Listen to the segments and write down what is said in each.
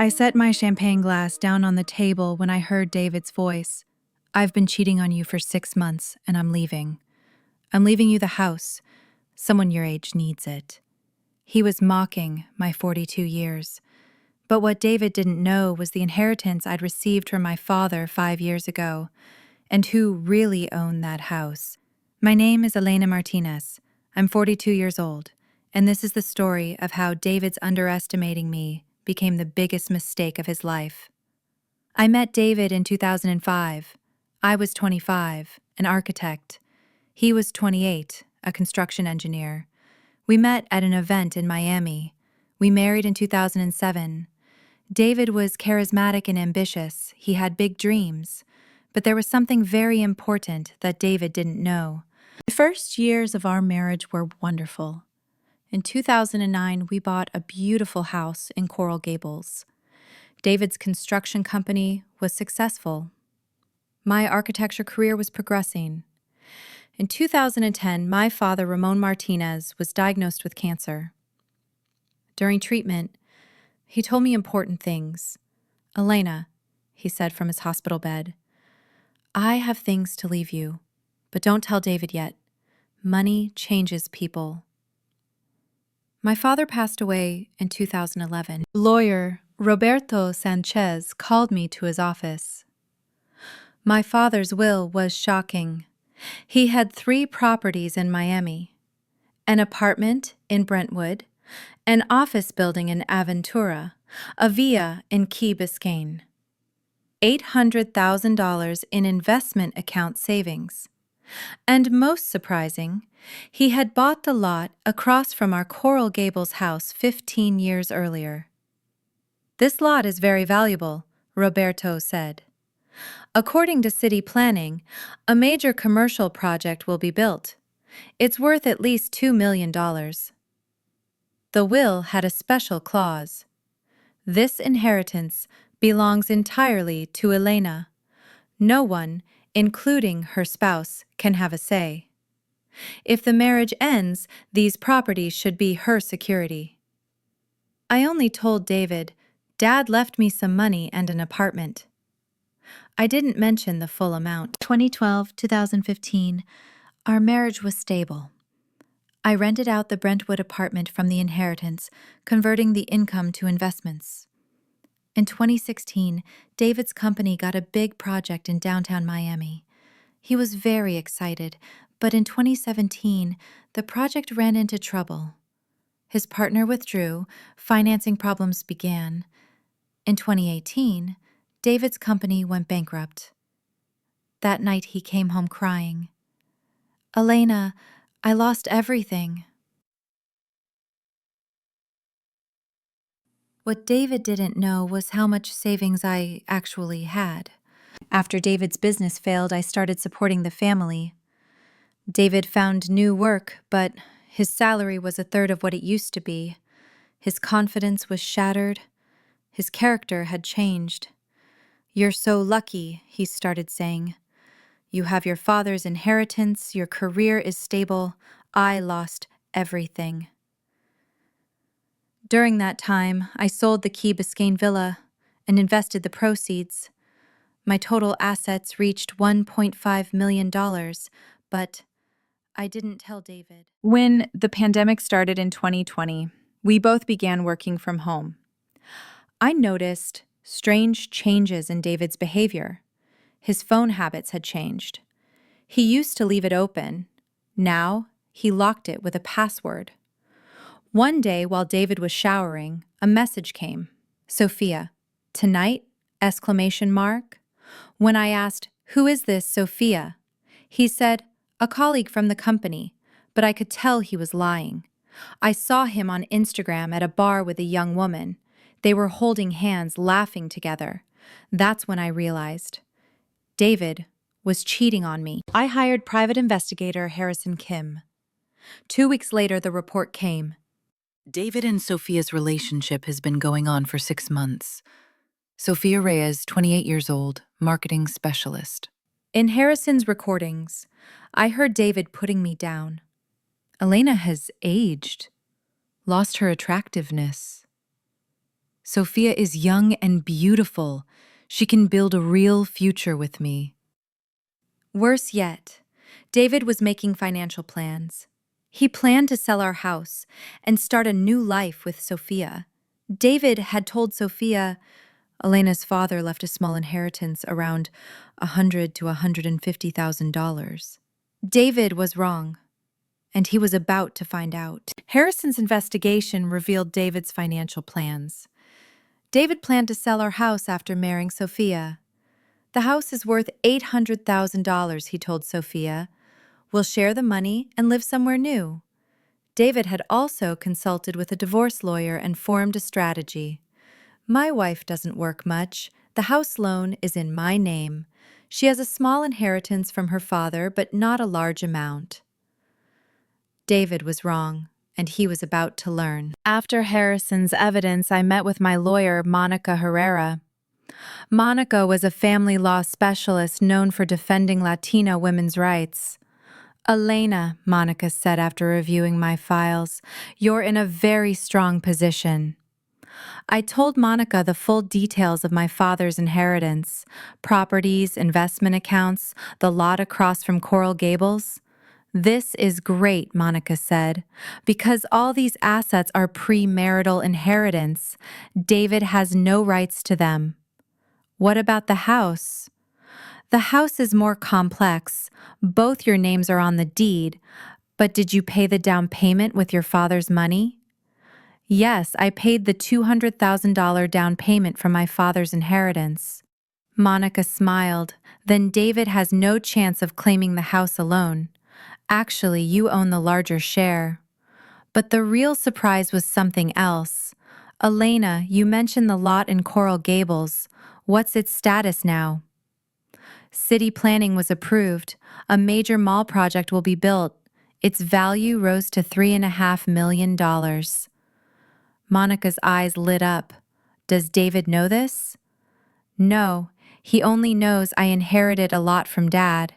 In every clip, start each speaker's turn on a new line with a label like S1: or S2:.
S1: I set my champagne glass down on the table when I heard David's voice. "I've been cheating on you for 6 months, and I'm leaving. I'm leaving you the house. Someone your age needs it." He was mocking my 42 years. But what David didn't know was the inheritance I'd received from my father 5 years ago, and who really owned that house. My name is Elena Martinez. I'm 42 years old, and this is the story of how David's underestimating me became the biggest mistake of his life. I met David in 2005. I was 25, an architect. He was 28, a construction engineer. We met at an event in Miami. We married in 2007. David was charismatic and ambitious. He had big dreams. But there was something very important that David didn't know. The first years of our marriage were wonderful. In 2009, we bought a beautiful house in Coral Gables. David's construction company was successful. My architecture career was progressing. In 2010, my father, Ramon Martinez, was diagnosed with cancer. During treatment, he told me important things. "Elena," he said from his hospital bed, "I have things to leave you, but don't tell David yet. Money changes people." My father passed away in 2011. Lawyer Roberto Sanchez called me to his office. My father's will was shocking. He had 3 properties in Miami, an apartment in Brentwood, an office building in Aventura, a villa in Key Biscayne, $800,000 in investment account savings. And most surprising, he had bought the lot across from our Coral Gables house 15 years earlier. "This lot is very valuable," Roberto said. "According to city planning, a major commercial project will be built. It's worth at least $2 million. The will had a special clause. This inheritance belongs entirely to Elena. No one, including her spouse, can have a say. If the marriage ends, these properties should be her security." I only told David, "Dad left me some money and an apartment." I didn't mention the full amount. 2012-2015, our marriage was stable. I rented out the Brentwood apartment from the inheritance, converting the income to investments. In 2016, David's company got a big project in downtown Miami. He was very excited, but in 2017, the project ran into trouble. His partner withdrew, financing problems began. In 2018, David's company went bankrupt. That night he came home crying. "Elena, I lost everything." What David didn't know was how much savings I actually had. After David's business failed, I started supporting the family. David found new work, but his salary was a third of what it used to be. His confidence was shattered. His character had changed. "You're so lucky," he started saying. "You have your father's inheritance, your career is stable. I lost everything." During that time, I sold the Key Biscayne villa and invested the proceeds. My total assets reached $1.5 million, but I didn't tell David. When the pandemic started in 2020, we both began working from home. I noticed strange changes in David's behavior. His phone habits had changed. He used to leave it open. Now, he locked it with a password. One day, while David was showering, a message came. "Sophia, tonight?" Exclamation mark. When I asked, "Who is this Sophia?" he said, "A colleague from the company," but I could tell he was lying. I saw him on Instagram at a bar with a young woman. They were holding hands, laughing together. That's when I realized David was cheating on me. I hired private investigator Harrison Kim. 2 weeks later, the report came.
S2: David and Sophia's relationship has been going on for 6 months. Sophia Reyes, 28 years old, marketing specialist.
S1: In Harrison's recordings, I heard David putting me down. "Elena has aged, lost her attractiveness."
S2: Sophia is young and beautiful. She can build a real future with me.
S1: Worse yet, David was making financial plans. He planned to sell our house and start a new life with Sophia. David had told Sophia Elena's father left a small inheritance around $100 to $150,000. David was wrong, and he was about to find out. Harrison's investigation revealed David's financial plans. David planned to sell our house after marrying Sophia. The house is worth $800,000, he told Sophia. We'll share the money and live somewhere new. David had also consulted with a divorce lawyer and formed a strategy. My wife doesn't work much. The house loan is in my name. She has a small inheritance from her father, but not a large amount. David was wrong, and he was about to learn. After Harrison's evidence, I met with my lawyer, Monica Herrera. Monica was a family law specialist known for defending Latina women's rights. Elena, Monica said after reviewing my files, you're in a very strong position. I told Monica the full details of my father's inheritance, properties, investment accounts, the lot across from Coral Gables. This is great, Monica said, because all these assets are premarital inheritance. David has no rights to them. What about the house? The house is more complex. Both your names are on the deed, but did you pay the down payment with your father's money? Yes, I paid the $200,000 down payment from my father's inheritance. Monica smiled. Then David has no chance of claiming the house alone. Actually, you own the larger share. But the real surprise was something else. Elena, you mentioned the lot in Coral Gables. What's its status now? City planning was approved. A major mall project will be built. Its value rose to $3.5 million. Monica's eyes lit up. Does David know this? No, he only knows I inherited a lot from Dad.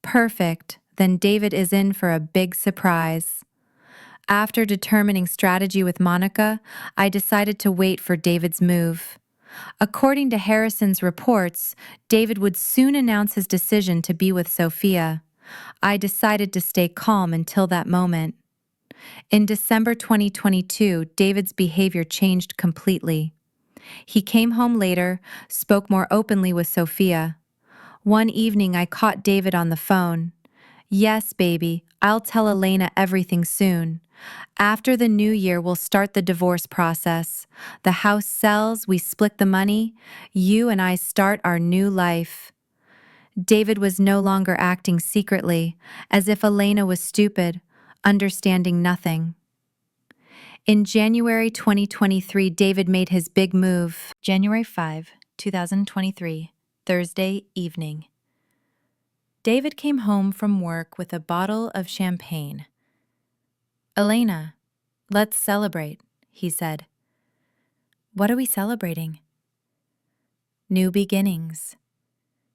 S1: Perfect, then David is in for a big surprise. After determining strategy with Monica, I decided to wait for David's move. According to Harrison's reports, David would soon announce his decision to be with Sophia. I decided to stay calm until that moment. In December 2022, David's behavior changed completely. He came home later, spoke more openly with Sophia. One evening, I caught David on the phone. Yes, baby, I'll tell Elena everything soon. After the new year, we'll start the divorce process. The house sells, we split the money. You and I start our new life. David was no longer acting secretly, as if Elena was stupid, understanding nothing. In January 2023, David made his big move. January 5, 2023, Thursday evening. David came home from work with a bottle of champagne. Elena, let's celebrate, he said. What are we celebrating? New beginnings.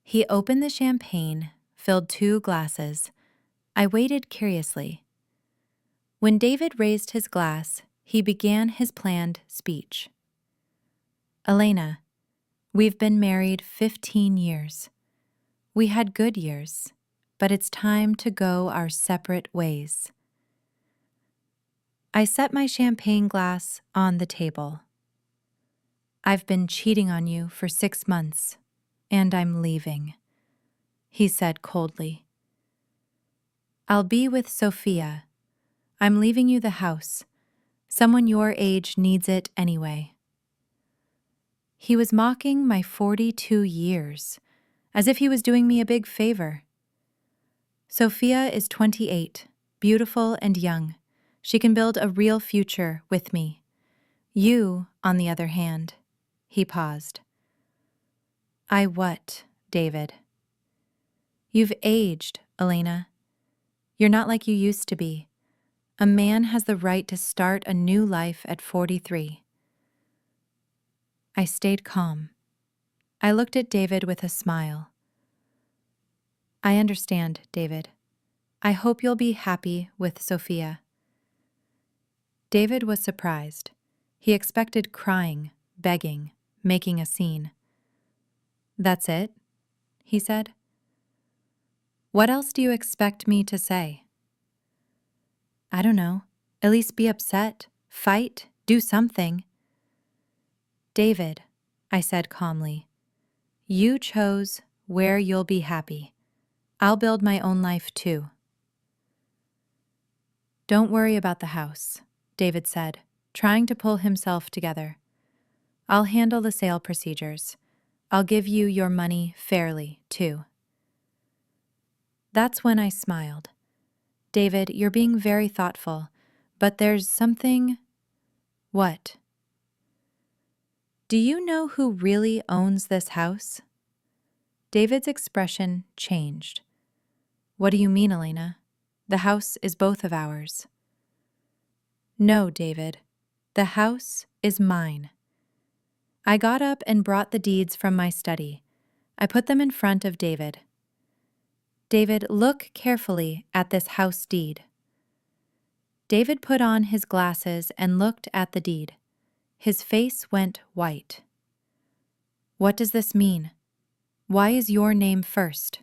S1: He opened the champagne, filled 2 glasses. I waited curiously. When David raised his glass, he began his planned speech. Elena, we've been married 15 years. We had good years, but it's time to go our separate ways. I set my champagne glass on the table. I've been cheating on you for 6 months, and I'm leaving, he said coldly. I'll be with Sophia. I'm leaving you the house. Someone your age needs it anyway. He was mocking my 42 years, as if he was doing me a big favor. Sophia is 28, beautiful and young. She can build a real future with me. You, on the other hand, he paused. I what, David? You've aged, Elena. You're not like you used to be. A man has the right to start a new life at 43. I stayed calm. I looked at David with a smile. I understand, David. I hope you'll be happy with Sophia. David was surprised. He expected crying, begging, making a scene. "That's it?" he said. "What else do you expect me to say?" "I don't know. At least be upset, fight, do something." "David," I said calmly, "you chose where you'll be happy. I'll build my own life too." "Don't worry about the house," David said, trying to pull himself together. "I'll handle the sale procedures. I'll give you your money fairly, too." That's when I smiled. "David, you're being very thoughtful, but there's something—" "What?" "Do you know who really owns this house?" David's expression changed. "What do you mean, Elena? The house is both of ours." "No, David. The house is mine." I got up and brought the deeds from my study. I put them in front of David. "David, look carefully at this house deed." David put on his glasses and looked at the deed. His face went white. "What does this mean? Why is your name first?"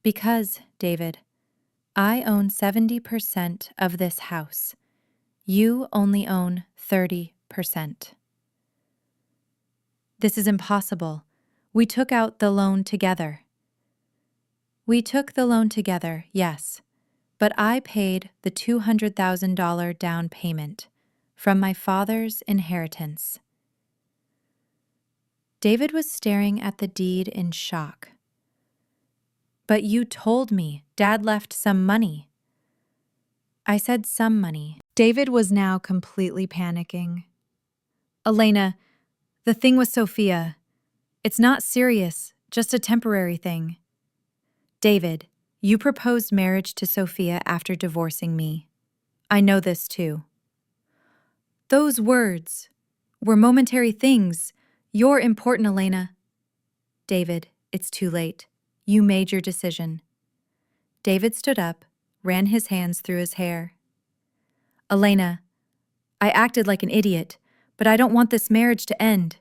S1: "Because, David, I own 70% of this house. You only own 30%. This is impossible. We took out the loan together." "We took the loan together, yes, but I paid the $200,000 down payment from my father's inheritance." David was staring at the deed in shock. "But you told me Dad left some money." "I said some money." David was now completely panicking. "Elena, the thing with Sophia, it's not serious, just a temporary thing." "David, you proposed marriage to Sophia after divorcing me. I know this too." "Those words were momentary things. You're important, Elena." "David, it's too late. You made your decision." David stood up, ran his hands through his hair. "Elena, I acted like an idiot, but I don't want this marriage to end."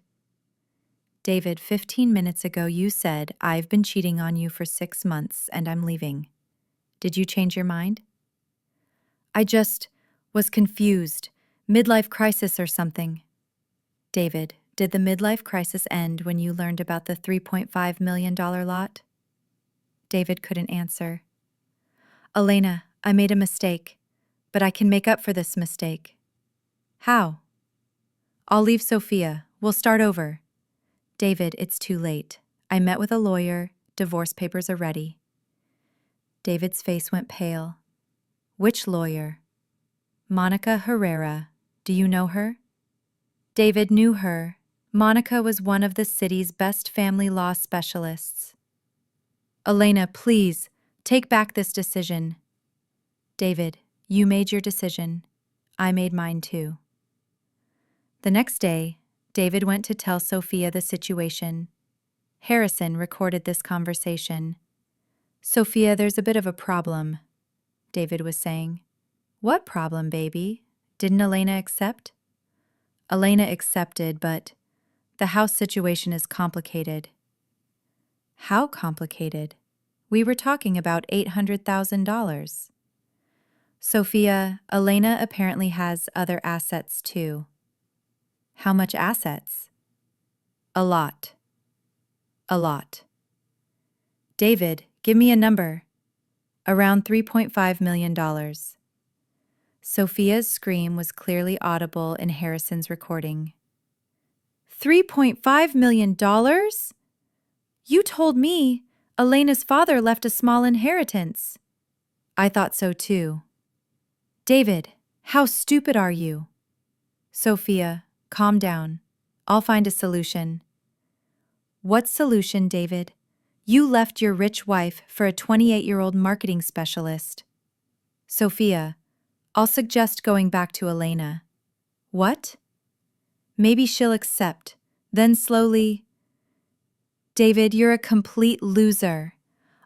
S1: "David, 15 minutes ago you said I've been cheating on you for 6 months and I'm leaving. Did you change your mind?" "I just was confused. Midlife crisis or something." "David, did the midlife crisis end when you learned about the $3.5 million lot?" David couldn't answer. "Elena, I made a mistake, but I can make up for this mistake." "How?" "I'll leave Sophia. We'll start over." "David, it's too late. I met with a lawyer. Divorce papers are ready." David's face went pale. "Which lawyer?" "Monica Herrera. Do you know her?" David knew her. Monica was one of the city's best family law specialists. "Elena, please, take back this decision." "David, you made your decision. I made mine too." The next day, David went to tell Sophia the situation. Harrison recorded this conversation. "Sophia, there's a bit of a problem," David was saying. "What problem, baby? Didn't Elena accept?" "Elena accepted, but the house situation is complicated." "How complicated? We were talking about $800,000. "Sophia, Elena apparently has other assets too." "How much assets?" "A lot. A lot." "David, give me a number." "Around $3.5 million. Sophia's scream was clearly audible in Harrison's recording. $3.5 million? You told me Elena's father left a small inheritance." "I thought so too." "David, how stupid are you?" "Sophia, calm down. I'll find a solution." "What solution, David? You left your rich wife for a 28-year-old marketing specialist." "Sophia, I'll suggest going back to Elena." "What?" "Maybe she'll accept, then slowly—" "David, you're a complete loser.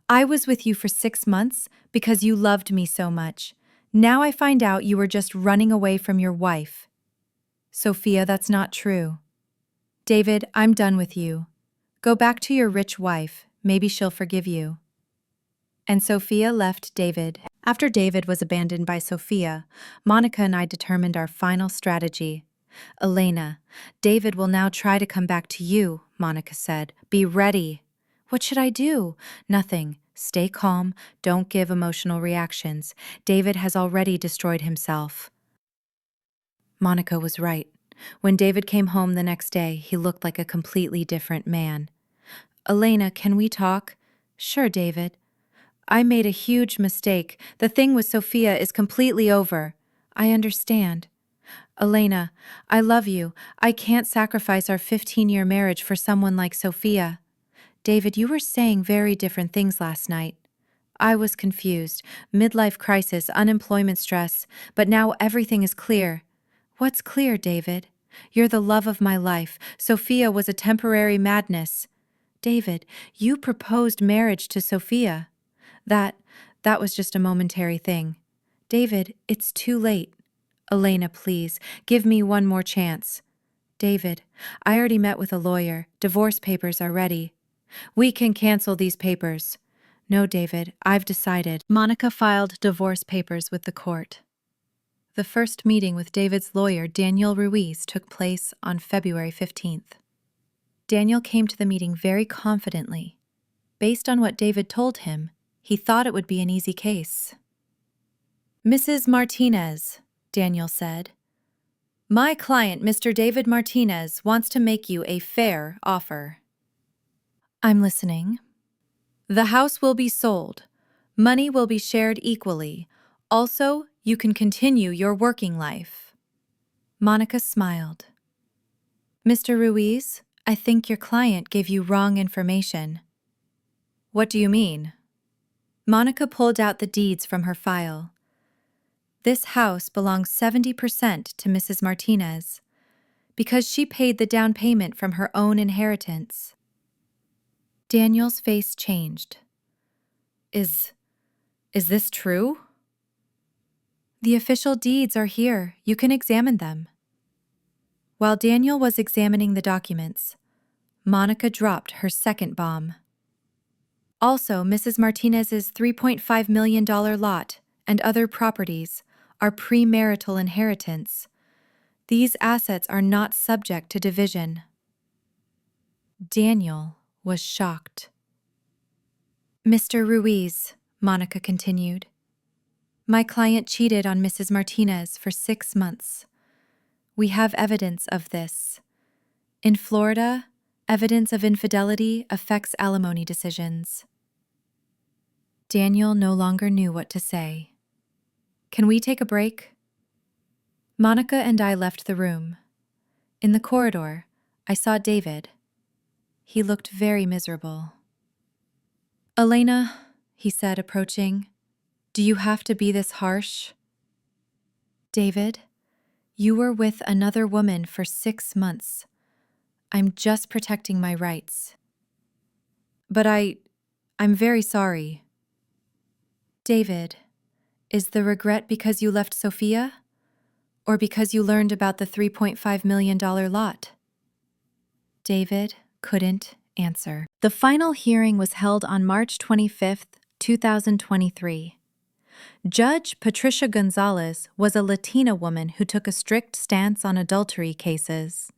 S1: I was with you for 6 months because you loved me so much. Now I find out you were just running away from your wife." Sophia, that's not true. David, I'm done with you. Go back to your rich wife, maybe she'll forgive you. And Sophia left David. After David was abandoned by Sophia, Monica and I determined our final strategy. Elena, David will now try to come back to you, Monica said. Be ready. What should I do? Nothing. Stay calm. Don't give emotional reactions. David has already destroyed himself. Monica was right. When David came home the next day, he looked like a completely different man. Elena, can we talk? Sure, David. I made a huge mistake. The thing with Sophia is completely over. I understand. Elena, I love you. I can't sacrifice our 15-year marriage for someone like Sophia. David, you were saying very different things last night. I was confused. Midlife crisis, unemployment stress, but now everything is clear. What's clear, David? You're the love of my life. Sophia was a temporary madness. David, you proposed marriage to Sophia. That was just a momentary thing. David, it's too late. Elena, please, give me one more chance. David, I already met with a lawyer. Divorce papers are ready. We can cancel these papers. No, David, I've decided. Monica filed divorce papers with the court. The first meeting with David's lawyer, Daniel Ruiz, took place on February 15th. Daniel came to the meeting very confidently. Based on what David told him, he thought it would be an easy case. Mrs. Martinez, Daniel said, my client, Mr. David Martinez, wants to make you a fair offer. I'm listening. The house will be sold. Money will be shared equally. Also, you can continue your working life. Monica smiled. Mr. Ruiz, I think your client gave you wrong information. What do you mean? Monica pulled out the deeds from her file. This house belongs 70% to Mrs. Martinez because she paid the down payment from her own inheritance. Daniel's face changed. Is this true? The official deeds are here. You can examine them. While Daniel was examining the documents, Monica dropped her second bomb. Also, Mrs. Martinez's $3.5 million lot and other properties are premarital inheritance. These assets are not subject to division. Daniel was shocked. Mr. Ruiz, Monica continued, my client cheated on Mrs. Martinez for 6 months. We have evidence of this. In Florida, evidence of infidelity affects alimony decisions. Daniel no longer knew what to say. Can we take a break? Monica and I left the room. In the corridor, I saw David. He looked very miserable. Elena, he said, approaching, do you have to be this harsh? David, you were with another woman for 6 months. I'm just protecting my rights. But I'm very sorry. David, is the regret because you left Sophia? Or because you learned about the $3.5 million lot? David couldn't answer. The final hearing was held on March 25th, 2023. Judge Patricia Gonzalez was a Latina woman who took a strict stance on adultery cases.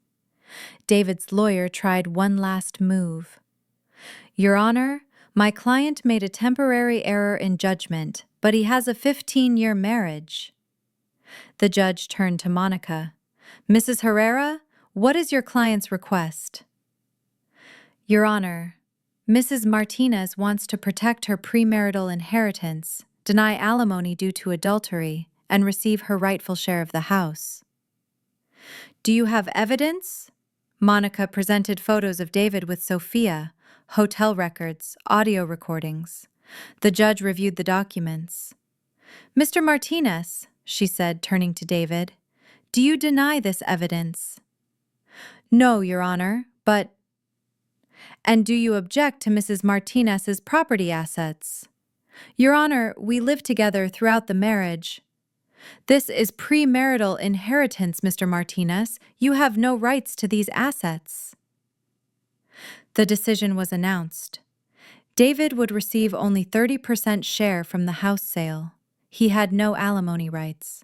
S1: David's lawyer tried one last move. Your Honor, my client made a temporary error in judgment, but he has a 15-year marriage. The judge turned to Monica. Mrs. Herrera, what is your client's request? Your Honor, Mrs. Martinez wants to protect her premarital inheritance, deny alimony due to adultery, and receive her rightful share of the house. Do you have evidence? Monica presented photos of David with Sophia, hotel records, audio recordings. The judge reviewed the documents. Mr. Martinez, she said, turning to David, do you deny this evidence? No, Your Honor, but... And do you object to Mrs. Martinez's property assets? Your Honor, we lived together throughout the marriage. This is premarital inheritance, Mr. Martinez. You have no rights to these assets. The decision was announced. David would receive only 30% share from the house sale. He had no alimony rights.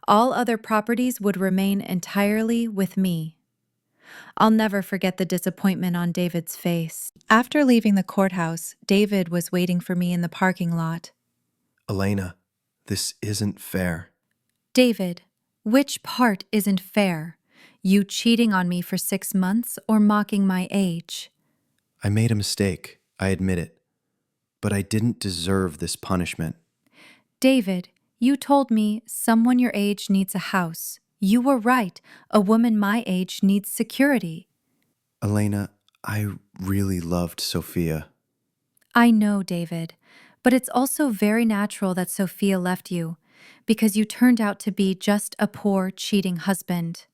S1: All other properties would remain entirely with me. I'll never forget the disappointment on David's face. After leaving the courthouse, David was waiting for me in the parking lot.
S3: Elena, this isn't fair.
S1: David, which part isn't fair? You cheating on me for 6 months or mocking my age?
S3: I made a mistake, I admit it. But I didn't deserve this punishment.
S1: David, you told me someone your age needs a house. You were right. A woman my age needs security.
S3: Elena, I really loved Sophia.
S1: I know, David, but it's also very natural that Sophia left you because you turned out to be just a poor, cheating husband.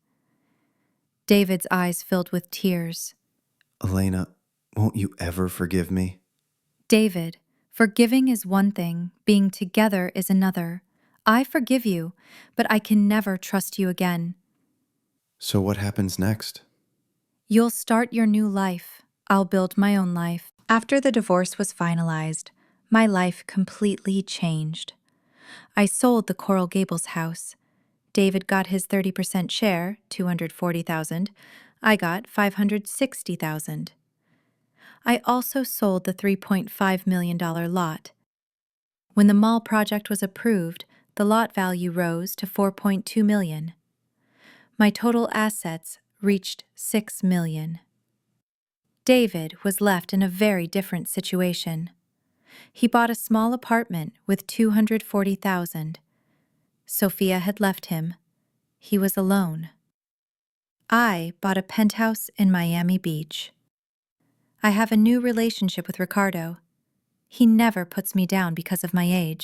S1: David's eyes filled with tears.
S3: Elena, won't you ever forgive me?
S1: David, forgiving is one thing, being together is another. I forgive you, but I can never trust you again.
S3: So what happens next?
S1: You'll start your new life. I'll build my own life. After the divorce was finalized, my life completely changed. I sold the Coral Gables house. David got his 30% share, $240,000. I got $560,000. I also sold the $3.5 million lot. When the mall project was approved, the lot value rose to $4.2 million. My total assets reached $6 million. David was left in a very different situation. He bought a small apartment with $240,000. Sophia had left him. He was alone. I bought a penthouse in Miami Beach. I have a new relationship with Ricardo. He never puts me down because of my age.